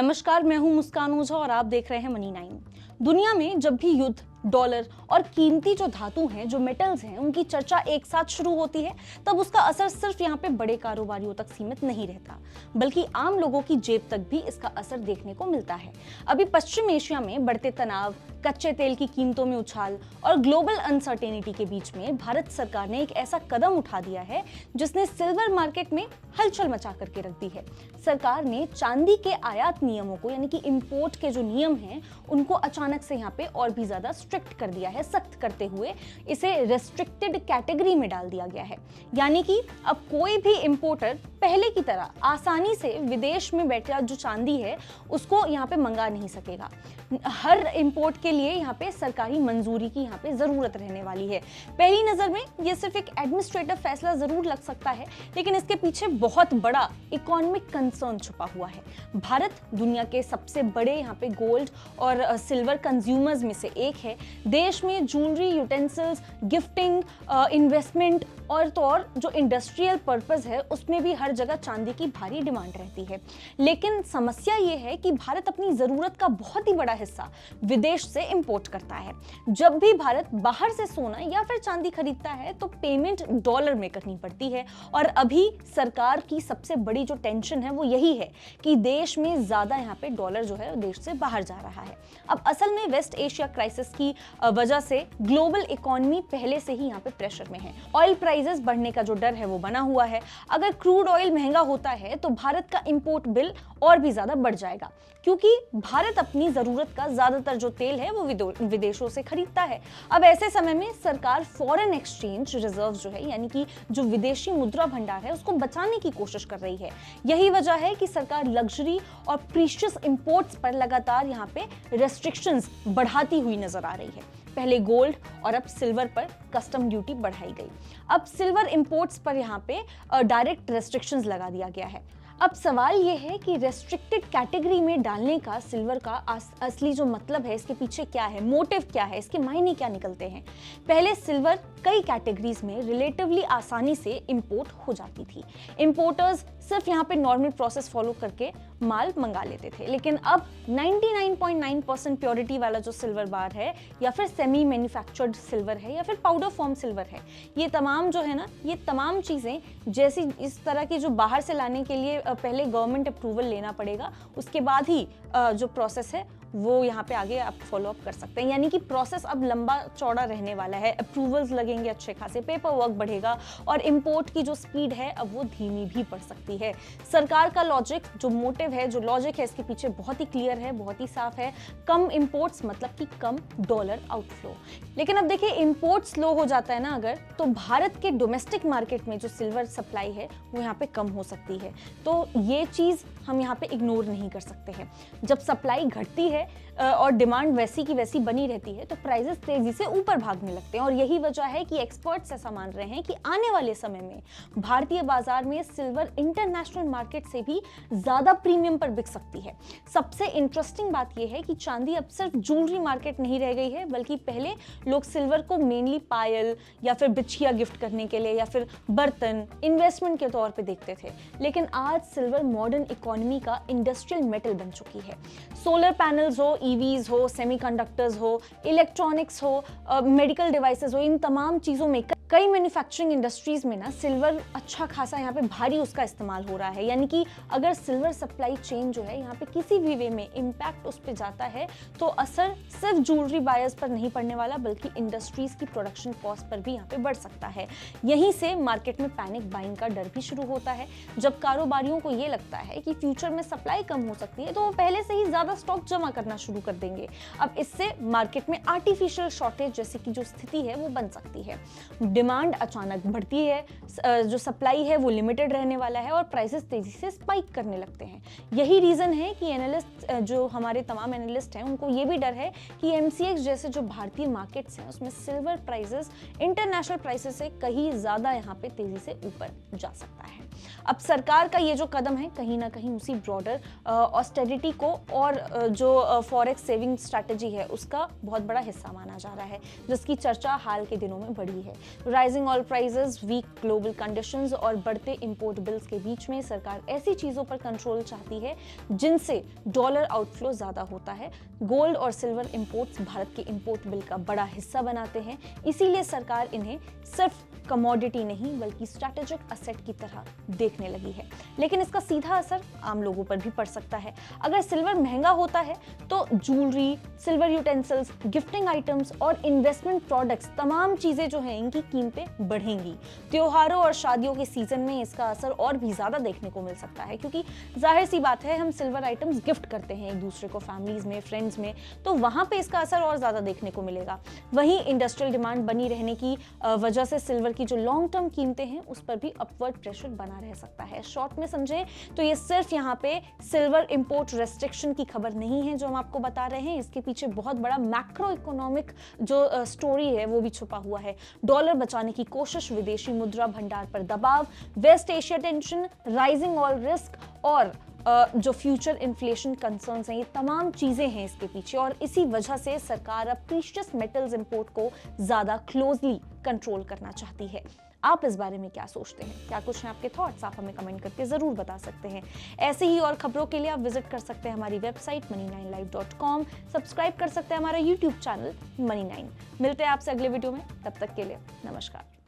नमस्कार, मैं हूं मुस्कान ओझा और आप देख रहे हैं मनी 9। दुनिया में जब भी युद्ध, डॉलर और कीमती जो धातु हैं, जो मेटल्स हैं, उनकी चर्चा एक साथ शुरू होती है, तब उसका असर सिर्फ यहाँ पे बड़े कारोबारियों तक सीमित नहीं रहता, बल्कि आम लोगों की जेब तक भी इसका असर देखने को मिलता है। अभी पश्चिम एशिया में बढ़ते तनाव, कच्चे तेल की कीमतों में उछाल और ग्लोबल अनसर्टेनिटी के बीच में भारत सरकार ने एक ऐसा कदम उठा दिया है जिसने सिल्वर मार्केट में हलचल मचा करके रख दी है। सरकार ने चांदी के आयात नियमों को, यानी कि इंपोर्ट के जो नियम हैं, उनको अचानक से यहाँ पे और भी ज्यादा स्ट्रिक्ट कर दिया है, सख्त करते हुए इसे रेस्ट्रिक्टेड कैटेगरी में डाल दिया गया है। यानी कि अब कोई भी इंपोर्टर पहले की तरह आसानी से विदेश में बैठा जो चांदी है उसको यहाँ पे मंगा नहीं सकेगा। हर इंपोर्ट के लिए यहाँ पे सरकारी मंजूरी की यहाँ पे जरूरत रहने वाली है। पहली नजर में ये सिर्फ एक एडमिनिस्ट्रेटिव फैसला जरूर लग सकता है, लेकिन इसके पीछे बहुत बड़ा इकोनॉमिक कंसर्न छुपा हुआ है। भारत दुनिया के सबसे बड़े यहाँ पे गोल्ड और सिल्वर कंज्यूमर्स में से एक है। देश में ज्वेलरी, यूटेंसिल्स, गिफ्टिंग, इन्वेस्टमेंट और जो इंडस्ट्रियल पर्पस है उसमें भी हर जगह चांदी की भारी डिमांड रहती है। लेकिन समस्या ये है कि भारत अपनी जरूरत का बहुत ही बड़ा हिस्सा विदेश से इंपोर्ट करता है। जब भी भारत बाहर से सोना या फिर चांदी खरीदता है तो पेमेंट डॉलर में करनी पड़ती है, और अभी सरकार की सबसे बड़ी जो टेंशन है वो यही है कि देश में ज्यादा यहाँ पे डॉलर जो है देश से बाहर जा रहा है। अब असल में वेस्ट एशिया क्राइसिस की वजह से ग्लोबल इकोनॉमी पहले से ही यहाँ पे प्रेशर में है। ऑयल प्राइसेस बढ़ने का जो डर है वो बना हुआ है। अगर क्रूड ऑयल महंगा होता है तो भारत का इंपोर्ट बिल और भी ज्यादा बढ़ जाएगा, क्योंकि भारत अपनी जरूरत का ज्यादातर जो तेल है वो विदेशों से खरीदता है। अब ऐसे समय में सरकार फॉरेन एक्सचेंज रिजर्व जो है, यानी कि जो विदेशी मुद्रा भंडार है, उसको बचाने की कोशिश कर रही है। यही वजह है कि सरकार लग्जरी और प्रीशियस इंपोर्ट्स पर लगातार यहाँ पे रेस्ट्रिक्शंस बढ़ाती हुई नजर आ रही है। पहले गोल्ड और अब सिल्वर पर कस्टम ड्यूटी बढ़ाई गई। अब सिल्वर इंपोर्ट्स पर यहाँ पे डायरेक्ट रेस्ट्रिक्शंस लगा दिया गया है। अब सवाल ये है कि रेस्ट्रिक्टेड कैटेगरी में डालने का सिल्वर का असली जो मतलब है, इसके पीछे क्या है, मोटिव क्या है, इसके मायने क्या निकलते हैं। पहले सिल्वर कई कैटेगरीज में रिलेटिवली आसानी से इंपोर्ट हो जाती थी। इंपोर्टर्स सिर्फ यहाँ पे नॉर्मल प्रोसेस फॉलो करके माल मंगा लेते थे, लेकिन अब 99.9% प्योरिटी वाला जो सिल्वर बार है, या फिर सेमी मैन्युफैक्चर्ड सिल्वर है, या फिर पाउडर फॉर्म सिल्वर है, ये तमाम जो है ना, ये तमाम चीजें जैसी इस तरह की जो बाहर से लाने के लिए पहले गवर्नमेंट अप्रूवल लेना पड़ेगा, उसके बाद ही जो प्रोसेस है वो यहाँ पे आगे आप फॉलो अप कर सकते हैं। यानी कि प्रोसेस अब लंबा चौड़ा रहने वाला है, अप्रूवल्स लगेंगे अच्छे खासे, पेपर वर्क बढ़ेगा और इंपोर्ट की जो स्पीड है अब वो धीमी भी पड़ सकती है। सरकार का लॉजिक, जो मोटिव है, जो लॉजिक है, इसके पीछे बहुत ही क्लियर है, बहुत ही साफ है। कम इंपोर्ट्स मतलब कि कम डॉलर आउटफ्लो। लेकिन अब देखिए, इंपोर्ट स्लो हो जाता है ना अगर, तो भारत के डोमेस्टिक मार्केट में जो सिल्वर सप्लाई है वो यहाँ पे कम हो सकती है। तो ये चीज हम यहाँ पे इग्नोर नहीं कर सकते हैं। जब सप्लाई घटती है और डिमांड वैसी की वैसी बनी रहती है तो प्राइसेस तेजी से ऊपर भागने लगते हैं, और यही वजह है कि एक्सपर्ट्स ऐसा मान रहे हैं कि आने वाले समय में भारतीय बाजार में सिल्वर इंटरनेशनल मार्केट से भी ज्यादा प्रीमियम पर बिक सकती है। सबसे इंटरेस्टिंग बात यह है कि चांदी अब सिर्फ ज्वेलरी मार्केट नहीं रह गई है, बल्कि पहले लोग सिल्वर को मेनली पायल या फिर बिछिया गिफ्ट करने के लिए या फिर बर्तन, इन्वेस्टमेंट के तौर पे देखते थे, लेकिन आज सिल्वर मॉडर्न इकोनॉमी का इंडस्ट्रियल मेटल बन चुकी है। सोलर पैनल्स हो, ईवीज हो, सेमीकंडक्टर्स हो, इलेक्ट्रॉनिक्स हो, मेडिकल डिवाइसेस हो, इन तमाम चीजों में कई मैन्युफैक्चरिंग इंडस्ट्रीज में ना सिल्वर अच्छा खासा यहाँ पे भारी उसका इस्तेमाल हो रहा है। यानी कि अगर सिल्वर सप्लाई चेन जो है यहाँ पे किसी भी वे में इम्पैक्ट उस पर जाता है तो असर सिर्फ ज्वेलरी बायर्स पर नहीं पड़ने वाला, बल्कि इंडस्ट्रीज की प्रोडक्शन कॉस्ट पर भी यहाँ पे बढ़ सकता है। यहीं से मार्केट में पैनिक बाइंग का डर भी शुरू होता है। जब कारोबारियों को ये लगता है कि फ्यूचर में सप्लाई कम हो सकती है तो वो पहले से ही ज्यादा स्टॉक जमा करना शुरू कर देंगे। अब इससे मार्केट में आर्टिफिशियल शॉर्टेज जैसी की जो स्थिति है वो बन सकती है। डिमांड अचानक बढ़ती है, जो सप्लाई है वो लिमिटेड रहने वाला है और प्राइसेस तेजी से स्पाइक करने लगते हैं। यही रीजन है कि एनालिस्ट, जो हमारे तमाम एनालिस्ट हैं, उनको ये भी डर है कि एमसीएक्स जैसे जो भारतीय मार्केट्स हैं उसमें सिल्वर प्राइसेस इंटरनेशनल प्राइसेस से कहीं ज्यादा यहाँ पे तेजी से ऊपर जा सकता है। अब सरकार का ये जो कदम है कहीं ना कहीं उसी ब्रॉडर ऑस्टेरिटी को और जो फॉरेक्स सेविंग स्ट्रैटेजी है उसका बहुत बड़ा हिस्सा माना जा रहा है, जिसकी चर्चा हाल के दिनों में बढ़ी है। Rising oil prices, weak global conditions और बढ़ते इंपोर्ट बिल्स के बीच में सरकार ऐसी चीजों पर कंट्रोल चाहती है जिनसे डॉलर आउटफ्लो ज्यादा होता है। गोल्ड और सिल्वर इंपोर्ट्स भारत के इंपोर्ट बिल का बड़ा हिस्सा बनाते हैं, इसीलिए सरकार इन्हें सिर्फ कमोडिटी नहीं बल्कि स्ट्रैटेजिक असेट की तरह देखने लगी है। लेकिन इसका सीधा असर आम लोगों पर भी पड़ सकता है। अगर सिल्वर महंगा होता है तो jewellery, silver utensils, gifting items और इन्वेस्टमेंट प्रोडक्ट्स, तमाम चीजें जो हैं इनकी कीमतें बढ़ेंगी। त्योहारों और शादियों के सीजन में इसका असर और भी ज्यादा देखने को मिल सकता है, क्योंकि जाहिर सी बात है हम सिल्वर आइटम्स गिफ्ट करते हैं एक दूसरे को, फैमिलीज में, फ्रेंड्स में, तो वहां पे इसका असर और ज्यादा देखने को मिलेगा। वहीं इंडस्ट्रियल डिमांड बनी रहने की वजह से सिल्वर की जो लॉन्ग टर्म कीमतें हैं उस पर भी अपवर्ड प्रेशर बना रह सकता है। शॉर्ट में समझें तो ये सिर्फ यहाँ पे सिल्वर इंपोर्ट रेस्ट्रिक्शन की खबर नहीं है जो हम आपको बता रहे हैं, इसके पीछे बहुत बड़ा मैक्रो इकोनॉमिक जो स्टोरी है वो भी छुपा हुआ है। डॉलर बचाने की कोशिश, विदेशी मुद्रा भंडार पर दबाव, West Asia tension, rising oil risk और जो फ्यूचर इन्फ्लेशन कंसर्न्स हैं, ये तमाम चीजें हैं इसके पीछे, और इसी वजह से सरकार अब प्रीशियस मेटल्स इंपोर्ट को ज्यादा क्लोजली कंट्रोल करना चाहती है। आप इस बारे में क्या सोचते हैं? क्या कुछ हैं आपके थॉट्स? आप हमें कमेंट करके जरूर बता सकते हैं। ऐसे ही और खबरों के लिए आप विजिट कर सकते हैं हमारी वेबसाइट money9live.com, सब्सक्राइब कर सकते हैं हमारा यूट्यूब चैनल Money9। मिलते हैं आपसे अगले वीडियो में, तब तक के लिए नमस्कार।